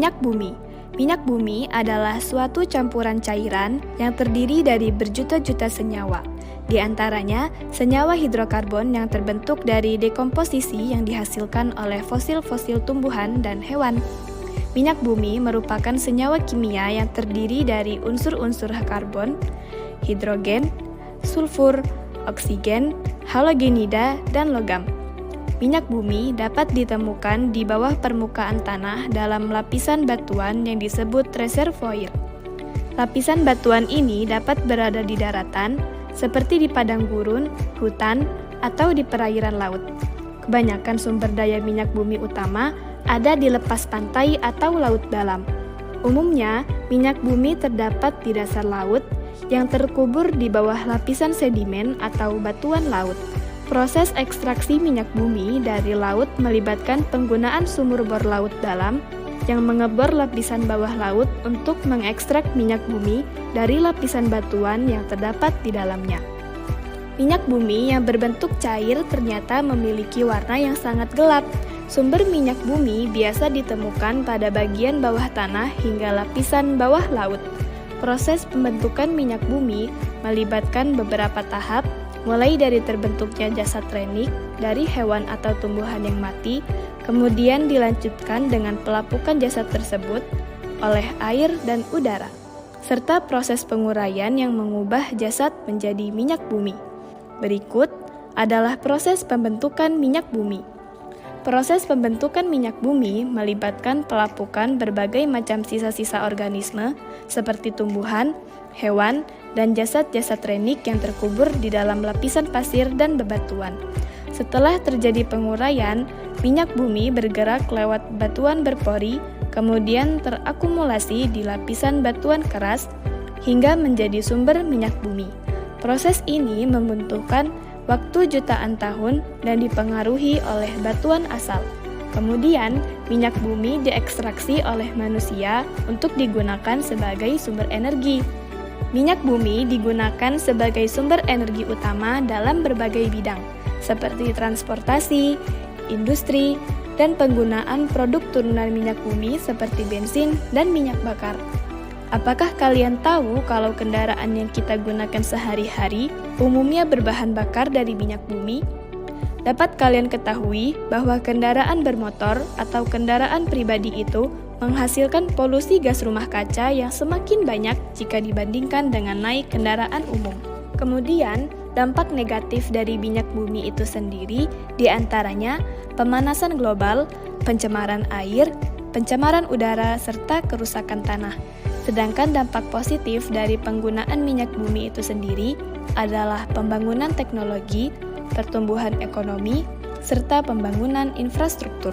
Minyak bumi. Minyak bumi adalah suatu campuran cairan yang terdiri dari berjuta-juta senyawa. Di antaranya, senyawa hidrokarbon yang terbentuk dari dekomposisi yang dihasilkan oleh fosil-fosil tumbuhan dan hewan. Minyak bumi merupakan senyawa kimia yang terdiri dari unsur-unsur karbon, hidrogen, sulfur, oksigen, halogenida, dan logam. Minyak bumi dapat ditemukan di bawah permukaan tanah dalam lapisan batuan yang disebut reservoir. Lapisan batuan ini dapat berada di daratan, seperti di padang gurun, hutan, atau di perairan laut. Kebanyakan sumber daya minyak bumi utama ada di lepas pantai atau laut dalam. Umumnya, minyak bumi terdapat di dasar laut yang terkubur di bawah lapisan sedimen atau batuan laut. Proses ekstraksi minyak bumi dari laut melibatkan penggunaan sumur bor laut dalam yang mengebor lapisan bawah laut untuk mengekstrak minyak bumi dari lapisan batuan yang terdapat di dalamnya. Minyak bumi yang berbentuk cair ternyata memiliki warna yang sangat gelap. Sumber minyak bumi biasa ditemukan pada bagian bawah tanah hingga lapisan bawah laut. Proses pembentukan minyak bumi melibatkan beberapa tahap, mulai dari terbentuknya jasad renik dari hewan atau tumbuhan yang mati, kemudian dilanjutkan dengan pelapukan jasad tersebut oleh air dan udara, serta proses penguraian yang mengubah jasad menjadi minyak bumi. Berikut adalah proses pembentukan minyak bumi. Proses pembentukan minyak bumi melibatkan pelapukan berbagai macam sisa-sisa organisme seperti tumbuhan, hewan, dan jasad-jasad renik yang terkubur di dalam lapisan pasir dan bebatuan. Setelah terjadi penguraian, minyak bumi bergerak lewat batuan berpori, kemudian terakumulasi di lapisan batuan keras hingga menjadi sumber minyak bumi. Proses ini membutuhkan waktu jutaan tahun dan dipengaruhi oleh batuan asal. Kemudian, minyak bumi diekstraksi oleh manusia untuk digunakan sebagai sumber energi. Minyak bumi digunakan sebagai sumber energi utama dalam berbagai bidang, seperti transportasi, industri, dan penggunaan produk turunan minyak bumi seperti bensin dan minyak bakar. Apakah kalian tahu kalau kendaraan yang kita gunakan sehari-hari umumnya berbahan bakar dari minyak bumi? Dapat kalian ketahui bahwa kendaraan bermotor atau kendaraan pribadi itu menghasilkan polusi gas rumah kaca yang semakin banyak jika dibandingkan dengan naik kendaraan umum. Kemudian, dampak negatif dari minyak bumi itu sendiri diantaranya pemanasan global, pencemaran air, pencemaran udara, serta kerusakan tanah. Sedangkan dampak positif dari penggunaan minyak bumi itu sendiri adalah pembangunan teknologi, pertumbuhan ekonomi, serta pembangunan infrastruktur.